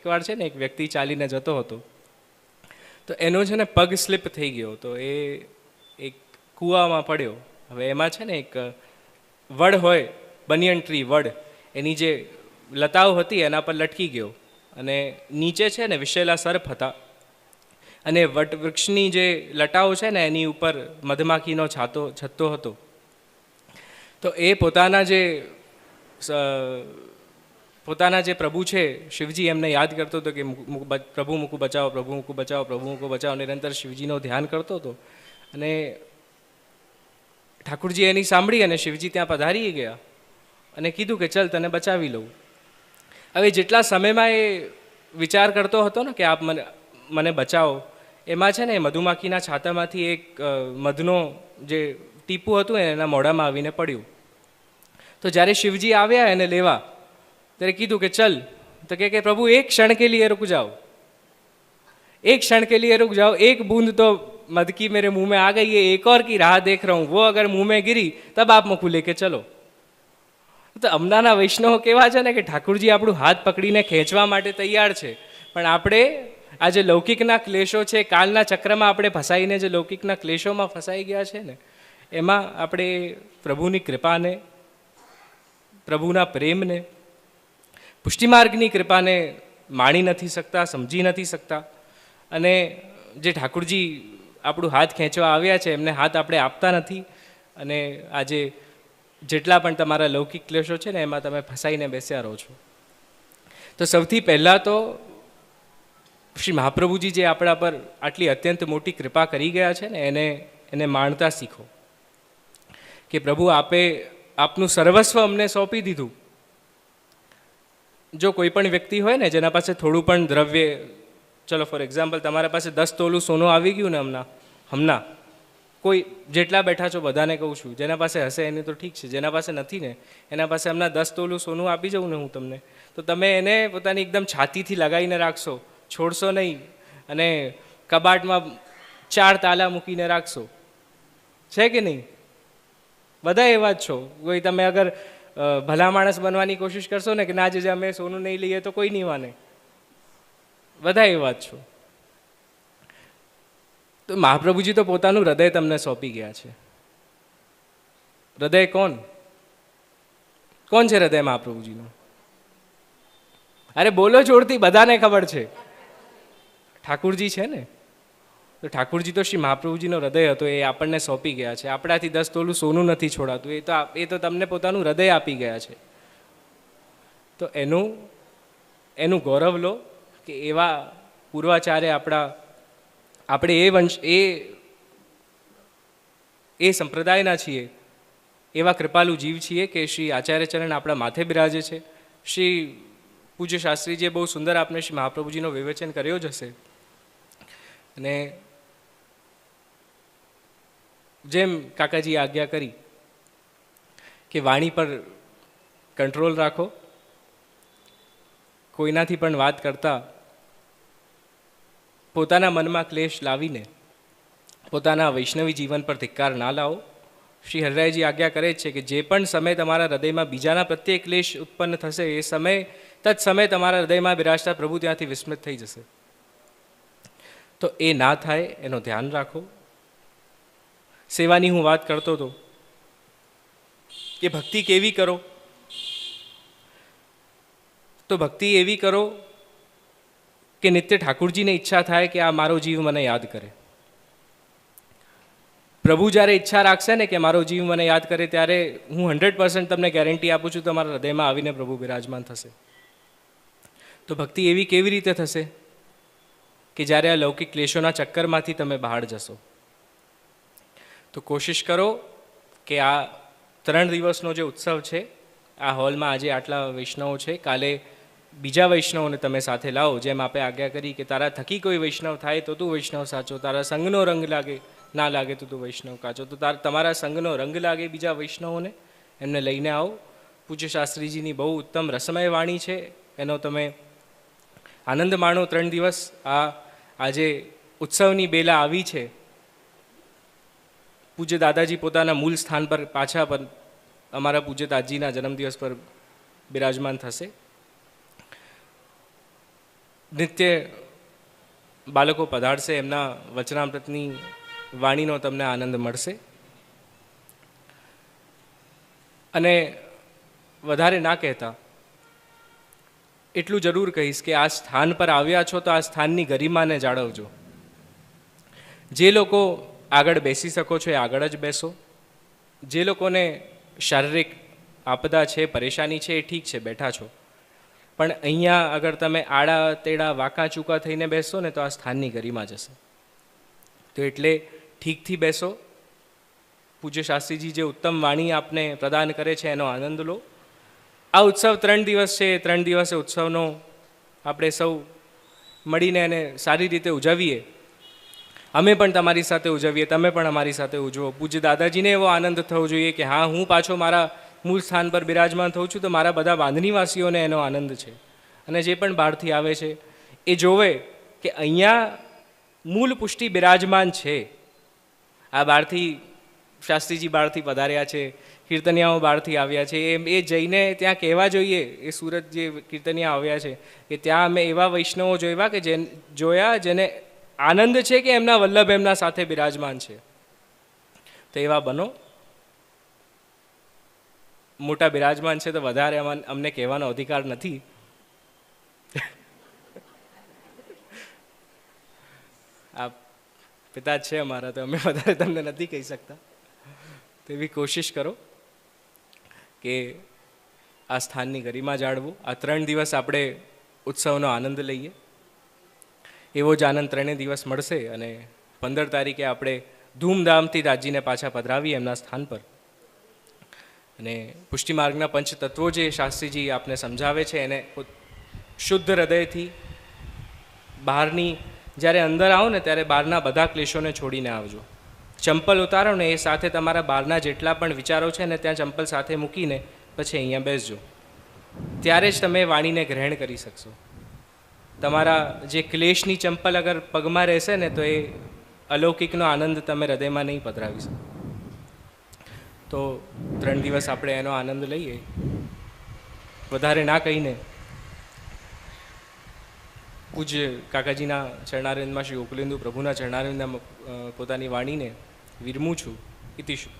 એકવાર છે ને એક વ્યક્તિ ચાલીને જતો હતો, તો એનો છે ને પગ સ્લીપ થઈ ગયો, તો એ એક કૂવામાં પડ્યો. હવે એમાં છે ને એક વડ હોય, બનિયન ટ્રી વડ, એની જે લતાઓ હતી એના પર લટકી ગયો અને નીચે છે ને વિશેલા સર્પ હતા અને વટવૃક્ષની જે લટાઓ છે ને એની ઉપર મધમાખીનો છત્તો હતો. તો એ પોતાના જે પ્રભુ છે શિવજી એમને યાદ કરતો હતો કે પ્રભુ મૂકું બચાવો, પ્રભુ મૂકું બચાવો, પ્રભુ મૂકું બચાવો, નિરંતર શિવજીનો ધ્યાન કરતો હતો. અને ઠાકુરજી એની સાંભળી અને શિવજી ત્યાં પધારી ગયા અને કીધું કે ચલ તને બચાવી લઉં. હવે જેટલા સમયમાં એ વિચાર કરતો હતો ને કે આપ મને બચાવો, એમાં છે ને મધુમાખીના છાતામાંથી એક મધનો જે ટીપું હતું એના મોઢામાં આવીને પડ્યું. તો જ્યારે શિવજી આવ્યા એને લેવા ત્યારે કીધું કે ચલ, તો કે પ્રભુ એક ક્ષણ કે लिए रुक जाओ, एक क्षण के लिए रुक जाओ, एक बूंद तो मध की मेरे मुंह में आ गई है, एक और की राह देख रहा हूँ, वो अगर मुंह में गिरी तब आप मुख लेके चलो. તો હમણાંના વૈષ્ણવો કેવા છે ને કે ઠાકુરજી આપણું હાથ પકડીને ખેંચવા માટે તૈયાર છે, પણ આપણે આ જે લૌકિકના ક્લેશો છે, કાલના ચક્રમાં આપણે ફસાઈને જે લૌકિકના ક્લેશોમાં ફસાઈ ગયા છે ને, એમાં આપણે પ્રભુની કૃપાને, પ્રભુના પ્રેમને, પુષ્ટિમાર્ગની કૃપાને માણી નથી શકતા, સમજી નથી શકતા. અને જે ઠાકુરજી આપણું હાથ ખેંચવા આવ્યા છે એમને હાથ આપણે આપતા નથી. અને આજે જેટલા પણ તમારા લૌકિક ક્લેશો છે ને એમાં તમે ફસાઈને બેસ્યા રહો છો. તો સૌથી પહેલાં તો શ્રી મહાપ્રભુજી જે આપણા પર આટલી અત્યંત મોટી કૃપા કરી ગયા છે ને એને માણતા શીખો કે પ્રભુ આપનું સર્વસ્વ અમને સોંપી દીધું. જો કોઈ પણ વ્યક્તિ હોય ને જેના પાસે થોડું પણ દ્રવ્ય, ચલો ફોર એક્ઝામ્પલ તમારા પાસે 10 તોલું સોનું આવી ગયું ને હમણાં કોઈ જેટલા બેઠા છો બધાને કહું છું, જેના પાસે હશે એને તો ઠીક છે, જેના પાસે નથી ને એના પાસે હમણાં 10 તોલું સોનું આપી જાઉં ને હું તમને, તો તમે એને પોતાની એકદમ છાતીથી લગાવીને રાખશો, છોડશો નહીં અને કબાટમાં 4 તાલા મૂકીને રાખશો, છે કે નહીં? બધા એવા જ છો. કોઈ તમે અગર ભલા માણસ બનવાની કોશિશ કરશો ને કે ના જે અમે સોનું નહીં લઈએ તો કોઈ નહીં માને, બધા એવા જ છો. તો મહાપ્રભુજી તો પોતાનું હૃદય તમને સોંપી ગયા છે. હૃદય કોણ છે હૃદય મહાપ્રભુજીનું? અરે બોલો જોરથી, બધાને ખબર છે ઠાકુરજી છે ને. તો ઠાકુરજી તો શ્રી મહાપ્રભુજીનો હૃદય હતો, એ આપણને સોંપી ગયા છે. આપણાથી 10 તોલું સોનું નથી છોડાતું, એ તો તમને પોતાનું હૃદય આપી ગયા છે. તો એનું ગૌરવ લો કે એવા પૂર્વાચાર્ય આપણે એ સંપ્રદાયના છીએ, એવા કૃપાલુ જીવ છીએ કે શ્રી આચાર્યચરણ આપણા માથે બિરાજે છે. શ્રી પૂજ્ય શાસ્ત્રીજીએ બહુ સુંદર આપને શ્રી મહાપ્રભુજીનો વિવેચન કર્યો જ હશે. અને જેમ કાકાજીએ આજ્ઞા કરી કે વાણી પર કંટ્રોલ રાખો, કોઈનાથી પણ વાત કરતા પોતાના મનમાં ક્લેશ લાવીને પોતાના વૈષ્ણવી જીવન પર ધિક્કાર ના લાવો. શ્રી હરિરાયજી આજ્ઞા કરે છે કે જે પણ સમય તમારા હૃદયમાં બીજાના પ્રત્યે ક્લેશ ઉત્પન્ન થશે એ સમય તમારા હૃદયમાં બિરાજતા પ્રભુ ત્યાંથી વિસ્મૃત થઈ જશે. તો એ ના થાય એનું ધ્યાન રાખો. સેવાની હું વાત કરતો હતો કે ભક્તિ કેવી કરો, તો ભક્તિ એવી કરો કે નિત્ય ઠાકુરજીને ઈચ્છા થાય કે આ મારો જીવ મને યાદ કરે. પ્રભુ જ્યારે ઈચ્છા રાખશે ને કે મારો જીવ મને યાદ કરે, ત્યારે હું 100% તમને ગેરંટી આપું છું તમારા હૃદયમાં આવીને પ્રભુ બિરાજમાન થશે. તો ભક્તિ એવી કેવી રીતે થશે કે જ્યારે આ લૌકિક ક્લેશોના ચક્કરમાંથી તમે બહાર જશો. તો કોશિશ કરો કે આ 3 દિવસનો જે ઉત્સવ છે, આ હોલમાં આજે આટલા વૈષ્ણવો છે, કાલે બીજા વૈષ્ણવોને તમે સાથે લાવો. જેમ આપે આજ્ઞા કરી કે તારા થકી કોઈ વૈષ્ણવ થાય તો તું વૈષ્ણવ સાચો, તારા સંગનો રંગ લાગે ના લાગે તો તું વૈષ્ણવ કાચો. તો તમારા સંગનો રંગ લાગે બીજા વૈષ્ણવોને, એમને લઈને આવો. પૂજ્ય શાસ્ત્રીજીની બહુ ઉત્તમ રસમય વાણી છે, એનો તમે આનંદ માણો 3 દિવસ. આજે ઉત્સવની બેલા આવી છે. પૂજ્ય દાદાજી પોતાના મૂળ સ્થાન પર પાછા પર અમારા પૂજ્ય દાદાજીના જન્મદિવસ પર બિરાજમાન થશે. નિત્ય બાળકો પધારશે, એમના વચનામૃતની વાણીનો તમને આનંદ મળશે. અને વધારે ના કહેતા એટલું જરૂર કહીશ કે આ સ્થાન પર આવ્યા છો તો આ સ્થાનની ગરિમાને જાળવજો. જે લોકો આગળ બેસી શકો છો એ આગળ જ બેસો. જે લોકોને શારીરિક આપદા છે, પરેશાની છે, એ ઠીક છે, બેઠા છો. પણ અહીંયા અગર તમે આડા તેડા વાંકા ચૂકા થઈને બેસો ને તો આ સ્થાનની ગરિમા જશે. તો એટલે ઠીકથી બેસો. પૂજ્ય શાસ્ત્રીજી જે ઉત્તમ વાણી આપને પ્રદાન કરે છે એનો આનંદ લો. આ ઉત્સવ 3 દિવસ છે. 3 દિવસે ઉત્સવનો આપણે સૌ મળીને એને સારી રીતે ઉજવીએ. અમે પણ તમારી સાથે ઉજવીએ, તમે પણ અમારી સાથે ઉજવો. પૂજ્ય દાદાજીને એવો આનંદ થવો જોઈએ કે હા, હું પાછો મારા મૂળ સ્થાન પર બિરાજમાન થઉં છું તો મારા બધા બાંધણીવાસીઓને એનો આનંદ છે. અને જે પણ બહારથી આવે છે એ જોવે કે અહીંયા મૂળ પુષ્ટિ બિરાજમાન છે. આ બહારથી શાસ્ત્રીજી બહારથી પધાર્યા છે, કીર્તનિયાઓ બહારથી આવ્યા છે, એ જઈને ત્યાં કહેવા જોઈએ, એ સુરત જે કીર્તનિયા આવ્યા છે કે ત્યાં અમે એવા વૈષ્ણવો જોયા જેને આનંદ છે કે એમના વલ્લભ એમના સાથે બિરાજમાન છે. તો એવા બનો. મોટા બિરાજમાન છે તો વધારે અમને કહેવાનો અધિકાર નથી. આ પિતા છે અમારા, તો અમે વધારે તમને નથી કહી શકતા. તો એવી કોશિશ કરો કે આ સ્થાનની ગરિમા જાળવું. આ 3 દિવસ આપણે ઉત્સવનો આનંદ લઈએ. એવો જ આનંદ 3 દિવસ મળશે. અને 15 તારીખે આપણે ધૂમધામથી દાદજીને પાછા પધરાવીએ એમના સ્થાન પર. અને પુષ્ટિમાર્ગના પંચતત્વો જે શાસ્ત્રીજી આપને સમજાવે છે એને શુદ્ધ હૃદયથી બહારની જ્યારે અંદર આવો ને ત્યારે બહારના બધા ક્લેશોને છોડીને આવજો. ચંપલ ઉતારો ને એ સાથે તમારા બહારના જેટલા પણ વિચારો છે ને ત્યાં ચંપલ સાથે મૂકીને પછી અહીંયા બેસજો. ત્યારે જ તમે વાણીને ગ્રહણ કરી શકશો. તમારા જે ક્લેશની ચંપલ અગર પગમાં રહેશે ને તો એ અલૌકિકનો આનંદ તમે હૃદયમાં નહીં પધરાવી શકો. તો 3 દિવસ આપણે એનો આનંદ લઈએ. વધારે ના કહીને પૂજ્ય કાકાજીના ચરણારવિંદમાં શ્રી ગોકુલેન્દુ પ્રભુના ચરણારવિંદમાં પોતાની વાણીને વિરમું છું. ઇતિશું.